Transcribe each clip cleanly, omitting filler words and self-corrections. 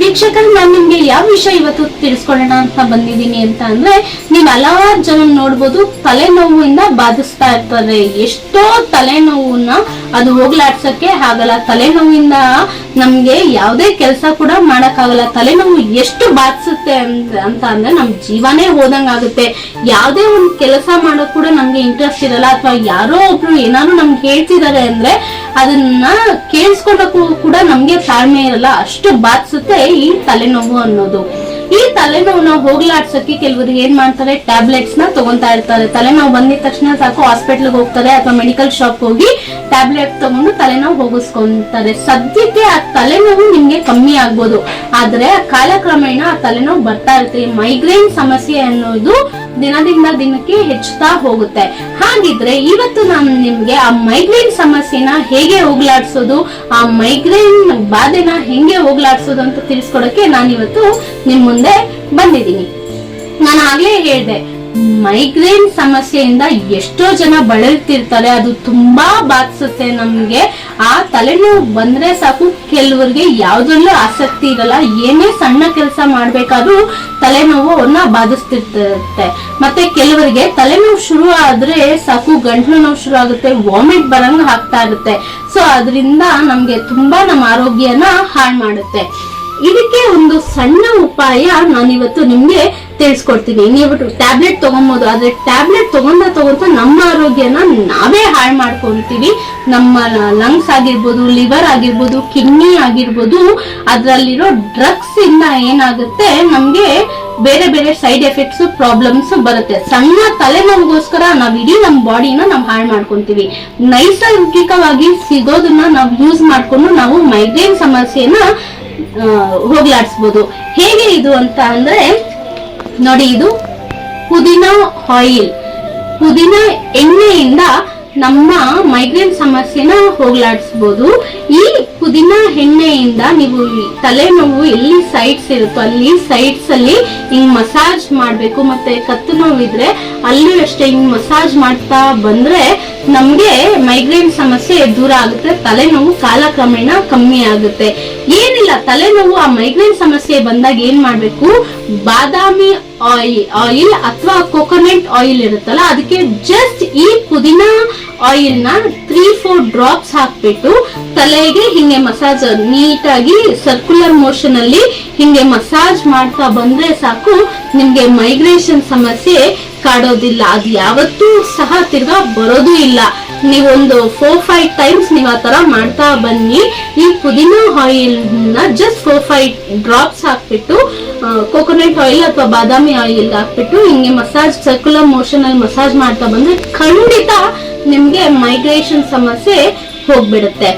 ವೀಕ್ಷಕರು, ನಾನು ನಿಮ್ಗೆ ಯಾವ ವಿಷಯ ಇವತ್ತು ತಿಳಿಸ್ಕೊಳ್ಳೋಣ ಅಂತ ಬಂದಿದ್ದೀನಿ ಅಂತ ಅಂದ್ರೆ, ನೀವು ಹಲವಾರು ಜನ ನೋಡ್ಬೋದು ತಲೆನೋವಿಂದ ಬಾಧಿಸ್ತಾ ಇರ್ತಾರೆ. ಎಷ್ಟೋ ತಲೆನೋವನ್ನ ಅದು ಹೋಗ್ಲಾಡ್ಸಕ್ಕೆ ಆಗಲ್ಲ. ತಲೆನೋವಿಂದ ನಮ್ಗೆ ಯಾವುದೇ ಕೆಲಸ ಕೂಡ ಮಾಡಕ್ಕಾಗಲ್ಲ. ತಲೆನೋವು ಎಷ್ಟು ಬಾಧಿಸುತ್ತೆ ಅಂತ ಅಂದ್ರೆ ನಮ್ ಜೀವನೇ ಹೋದಂಗ ಆಗುತ್ತೆ. ಯಾವುದೇ ಒಂದು ಕೆಲಸ ಮಾಡೋಕ್ ಕೂಡ ನಮ್ಗೆ ಇಂಟ್ರೆಸ್ಟ್ ಇರಲ್ಲ. ಅಥವಾ ಯಾರೋ ಒಬ್ರು ಏನಾದ್ರು ನಮ್ಗೆ ಹೇಳ್ತಿದ್ದಾರೆ ಅಂದ್ರೆ ಅದನ್ನ ಕೇಳಿಸ್ಕೊಳ್ಳೋಕ್ಕೂ ಕೂಡ ನಮ್ಗೆ ತಾಳ್ಮೆ ಇರಲ್ಲ. ಅಷ್ಟು ಬಾಧಿಸುತ್ತೆ ಈ ತಲೆನೋವು ಅನ್ನೋದು. ಈ ತಲೆನೋವನ್ನ ಹೋಗ್ಲಾಡ್ಸಕ್ಕೆ ಕೆಲವರು ಏನ್ ಮಾಡ್ತಾರೆ, ಟ್ಯಾಬ್ಲೆಟ್ಸ್ ನ ತಗೊಂತಾ ಇರ್ತಾರೆ. ತಲೆನೋವು ಬಂದಿದ ತಕ್ಷಣ ಸಾಕು ಹಾಸ್ಪಿಟಲ್ ಹೋಗ್ತಾರೆ ಅಥವಾ ಮೆಡಿಕಲ್ ಶಾಪ್ ಹೋಗಿ ಟ್ಯಾಬ್ಲೆಟ್ ತಗೊಂಡು ತಲೆನೋವು ಹೋಗಿಸ್ಕೊಂತಾರೆ. ಸದ್ಯಕ್ಕೆ ಆ ತಲೆನೋವು ನಿಮ್ಗೆ ಕಮ್ಮಿ ಆಗ್ಬೋದು, ಆದ್ರೆ ಕಾಲಕ್ರಮೇಣ ಆ ತಲೆನೋವು ಬರ್ತಾ ಇರುತ್ತೆ. ಮೈಗ್ರೇನ್ ಸಮಸ್ಯೆ ಅನ್ನೋದು ದಿನದಿಂದ ದಿನಕ್ಕೆ ಹೆಚ್ಚುತ್ತಾ ಹೋಗುತ್ತೆ. ಹಾಗಿದ್ರೆ ಇವತ್ತು ನಾನು ನಿಮ್ಗೆ ಆ ಮೈಗ್ರೇನ್ ಸಮಸ್ಯೆನ ಹೇಗೆ ಹೋಗ್ಲಾಡ್ಸೋದು, ಆ ಮೈಗ್ರೇನ್ ಬಾಧೆನ ಹೆಂಗೆ ಹೋಗ್ಲಾಡ್ಸೋದು ಅಂತ ತಿಳಿಸ್ಕೊಡಕ್ಕೆ ನಾನಿವತ್ತು ನಿಮ್ ಮುಂದೆ ಬಂದಿದ್ದೀನಿ. ನಾನು ಆಗ್ಲೇ ಹೇಳ್ದೆ, ಮೈಗ್ರೇನ್ ಸಮಸ್ಯೆಯಿಂದ ಎಷ್ಟೋ ಜನ ಬಳಲ್ತಿರ್ತಾರೆ. ಅದು ತುಂಬಾ ಬಾಧಿಸುತ್ತೆ ನಮ್ಗೆ. ಆ ತಲೆನೋವು ಬಂದ್ರೆ ಸಾಕು ಕೆಲವರಿಗೆ ಯಾವ್ದ್ರಲ್ಲೂ ಆಸಕ್ತಿ ಇರಲ್ಲ. ಏನೇ ಸಣ್ಣ ಕೆಲಸ ಮಾಡ್ಬೇಕಾದ್ರೂ ತಲೆನೋವನ್ನ ಬಾಧಿಸ್ತಿರ್ತದೆ. ಮತ್ತೆ ಕೆಲವರಿಗೆ ತಲೆನೋವು ಶುರು ಆದ್ರೆ ಸಾಕು ಗಂಟ್ಲು ನೋವು ಶುರು ಆಗುತ್ತೆ, ವಾಮಿಟ್ ಬರಂಗ್ ಆಗ್ತಾ ಇರುತ್ತೆ. ಸೊ ಅದರಿಂದ ನಮ್ಗೆ ತುಂಬಾ ನಮ್ಮ ಆರೋಗ್ಯನ ಹಾಳು ಮಾಡುತ್ತೆ. ಇದಕ್ಕೆ ಒಂದು ಸಣ್ಣ ಉಪಾಯ ನಾನಿವತ್ತು ನಿಮ್ಗೆ ತಿಳಿಸ್ಕೊಡ್ತೀನಿ. ನೀವು ಟ್ಯಾಬ್ಲೆಟ್ ತಗೊಬಹುದು, ಆದ್ರೆ ಟ್ಯಾಬ್ಲೆಟ್ ತಗೊಂತ ನಮ್ಮ ಆರೋಗ್ಯನ ನಾವೇ ಹಾಳು ಮಾಡ್ಕೊಂತೀವಿ. ನಮ್ಮ ಲಂಗ್ಸ್ ಆಗಿರ್ಬೋದು, ಲಿವರ್ ಆಗಿರ್ಬೋದು, ಕಿಡ್ನಿ ಆಗಿರ್ಬೋದು, ಅದ್ರಲ್ಲಿರೋ ಡ್ರಗ್ಸ್ ಇಂದ ಏನಾಗುತ್ತೆ, ನಮ್ಗೆ ಬೇರೆ ಬೇರೆ ಸೈಡ್ ಎಫೆಕ್ಟ್ಸ್, ಪ್ರಾಬ್ಲಮ್ಸ್ ಬರುತ್ತೆ. ಸಣ್ಣ ತಲೆನೋವಿಗೋಸ್ಕರ ನಾವ್ ಇಡೀ ನಮ್ ಬಾಡಿನ ನಾವ್ ಹಾಳು ಮಾಡ್ಕೊಂತೀವಿ. ನೈಸರ್ಗಿಕವಾಗಿ ಸಿಗೋದನ್ನ ನಾವು ಯೂಸ್ ಮಾಡ್ಕೊಂಡು ನಾವು ಮೈಗ್ರೇನ್ ಸಮಸ್ಯೆನ ಹೋಗ್ಲಾಡ್ಸ್ಬೋದು. ಹೇಗೆ ಇದು ಅಂತ ಅಂದ್ರೆ ನೋಡಿ, ಇದು ಪುದೀನ ಆಯಿಲ್, ಪುದೀನ ಎಣ್ಣೆಯಿಂದ ನಮ್ಮ ಮೈಗ್ರೇನ್ ಸಮಸ್ಯೆನ ಹೋಗ್ಲಾಡಿಸಬಹುದು. ಈ ಪುದೀನ ಎಣ್ಣೆಯಿಂದ ನೀವು ತಲೆನೋವು ಎಲ್ಲಿ ಸೈಡ್ಸ್ ಇರುತ್ತೋ ಅಲ್ಲಿ ಸೈಡ್ಸ್ ಅಲ್ಲಿ ಹಿಂಗ್ ಮಸಾಜ್ ಮಾಡ್ಬೇಕು. ಮತ್ತೆ ಕತ್ತು ನೋವಿದ್ರೆ ಅಲ್ಲೂ ಅಷ್ಟೇ ಹಿಂಗ್ ಮಸಾಜ್ ಮಾಡ್ತಾ ಬಂದ್ರೆ ನಮ್ಗೆ ಮೈಗ್ರೇನ್ ಸಮಸ್ಯೆ ದೂರ ಆಗುತ್ತೆ. ತಲೆನೋವು ಕಾಲಕ್ರಮೇಣ ಕಮ್ಮಿ ಆಗುತ್ತೆ. ಏನಿಲ್ಲ, ತಲೆನೋವು ಆ ಮೈಗ್ರೇನ್ ಸಮಸ್ಯೆ ಬಂದಾಗ ಏನ್ ಮಾಡ್ಬೇಕು, ಬಾದಾಮಿ ಆಯಿಲ್ ಅಥವಾ ಕೋಕೋನಟ್ ಆಯಿಲ್ ಇರುತ್ತಲ್ಲ, ಅದಕ್ಕೆ ಜಸ್ಟ್ ಈ ಪುದೀನ ಆಯಿಲ್ ನ 3-4 ಡ್ರಾಪ್ಸ್ ಹಾಕ್ಬಿಟ್ಟು ತಲೆಗೆ ಹಿಂಗೆ ಮಸಾಜ್ ನೀಟಾಗಿ ಸರ್ಕ್ಯುಲರ್ ಮೋಷನ್ ಅಲ್ಲಿ ಹಿಂಗೆ ಮಸಾಜ್ ಮಾಡ್ತಾ ಬಂದ್ರೆ ಸಾಕು, ನಿಮ್ಗೆ ಮೈಗ್ರೇಷನ್ ಸಮಸ್ಯೆ ಕಾಡೋದಿಲ್ಲ. ಅದು ಯಾವತ್ತೂ ಸಹ ತಿರ್ಗಾ ಬರೋದು ಇಲ್ಲ. ನೀವೊಂದು 4-5 ಟೈಮ್ಸ್ ನೀವು ಆ ತರ ಮಾಡ್ತಾ ಬನ್ನಿ. ಈ ಪುದೀನ ಆಯಿಲ್ ನ ಜಸ್ಟ್ 4-5 ಡ್ರಾಪ್ಸ್ ಹಾಕ್ಬಿಟ್ಟು ಕೋಕೋನಟ್ ಆಯಿಲ್ ಅಥವಾ ಬಾದಾಮಿ ಆಯಿಲ್ ಹಾಕ್ಬಿಟ್ಟು ಹಿಂಗೆ ಮಸಾಜ್ ಸರ್ಕ್ಯುಲರ್ ಮೋಷನ್ ಅಲ್ಲಿ ಮಸಾಜ್ ಮಾಡ್ತಾ ಬಂದ್ರೆ ಖಂಡಿತ ನಿಮ್ಗೆ ಮೈಗ್ರೇಷನ್ ಸಮಸ್ಯೆ ಹೋಗ್ಬಿಡುತ್ತೆ.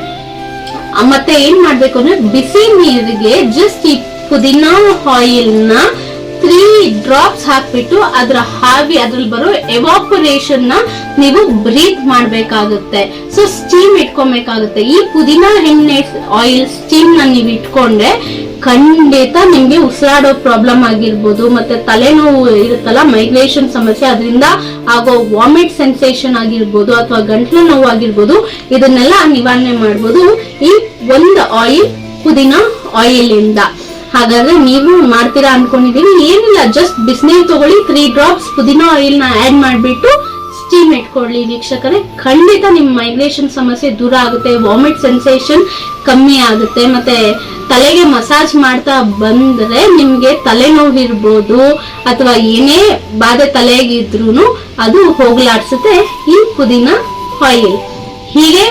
ಮತ್ತೆ ಏನ್ ಮಾಡ್ಬೇಕು ಅಂದ್ರೆ, ಬಿಸಿ ನೀರಿಗೆ ಜಸ್ಟ್ ಈ ಪುದೀನ ಆಯಿಲ್ ನ 3 ಡ್ರಾಪ್ಸ್ ಹಾಕ್ಬಿಟ್ಟು ಅದ್ರ ಹಾವಿ, ಅದ್ರಲ್ಲಿ ಬರೋ ಎವಾಪರೇಷನ್ ನ ನೀವು ಬ್ರೀತ್ ಮಾಡ್ಬೇಕಾಗುತ್ತೆ. ಸೊ ಸ್ಟೀಮ್ ಇಟ್ಕೊಬೇಕಾಗುತ್ತೆ. ಈ ಪುದೀನ ಎಣ್ಣೆ ಆಯಿಲ್ ಸ್ಟೀಮ್ ನ ನೀವು ಇಟ್ಕೊಂಡ್ರೆ ಖಂಡಿತ ನಿಮ್ಗೆ ಉಸಿರಾಡೋ ಪ್ರಾಬ್ಲಮ್ ಆಗಿರ್ಬೋದು, ಮತ್ತೆ ತಲೆನೋವು ಇರುತ್ತಲ್ಲ ಮೈಗ್ರೇಷನ್ ಸಮಸ್ಯೆ, ಅದರಿಂದ ಆಗೋ ವಾಮಿಟ್ ಸೆನ್ಸೇಷನ್ ಆಗಿರ್ಬೋದು ಅಥವಾ ಗಂಟ್ಲು ನೋವು ಆಗಿರ್ಬೋದು, ಇದನ್ನೆಲ್ಲ ನಿವಾರಣೆ ಮಾಡ್ಬೋದು ಈ ಒಂದು ಆಯಿಲ್, ಪುದೀನ ಆಯಿಲ್ ಇಂದ. ಹಾಗಾದ್ರೆ ನೀವು ಮಾಡ್ತೀರಾ ಅನ್ಕೊಂಡಿದೀನಿ. ಏನಿಲ್ಲ, ಜಸ್ಟ್ ಬಿಸಿನೀರು ತಗೊಳ್ಳಿ, 3 ಡ್ರಾಪ್ಸ್ ಪುದೀನ ಆಯಿಲ್ ನ ಆಡ್ ಮಾಡ್ಬಿಟ್ಟು ಸ್ಟೀಮ್ ಇಟ್ಕೊಳ್ಳಿ ವೀಕ್ಷಕರೇ. ಖಂಡಿತ ನಿಮ್ ಮೈಗ್ರೇಷನ್ ಸಮಸ್ಯೆ ದೂರ ಆಗುತ್ತೆ, ವಾಮಿಟ್ ಸೆನ್ಸೇಷನ್ ಕಮ್ಮಿ ಆಗುತ್ತೆ. ಮತ್ತೆ ತಲೆಗೆ ಮಸಾಜ್ ಮಾಡ್ತಾ ಬಂದ್ರೆ ನಿಮ್ಗೆ ತಲೆನೋವು ಇರ್ಬೋದು ಅಥವಾ ಏನೇ ಬಾಧೆ ತಲೆಗಿದ್ರು ಅದು ಹೋಗ್ಲಾಡ್ಸುತ್ತೆ ಈ ಪುದೀನ ಆಯಿಲ್. ಹೀಗೆ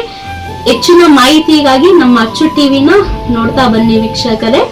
ಹೆಚ್ಚಿನ ಮಾಹಿತಿಗಾಗಿ ನಮ್ಮ ಅಚ್ಚು ಟಿವಿನ ನೋಡ್ತಾ ಬನ್ನಿ ವೀಕ್ಷಕರೇ.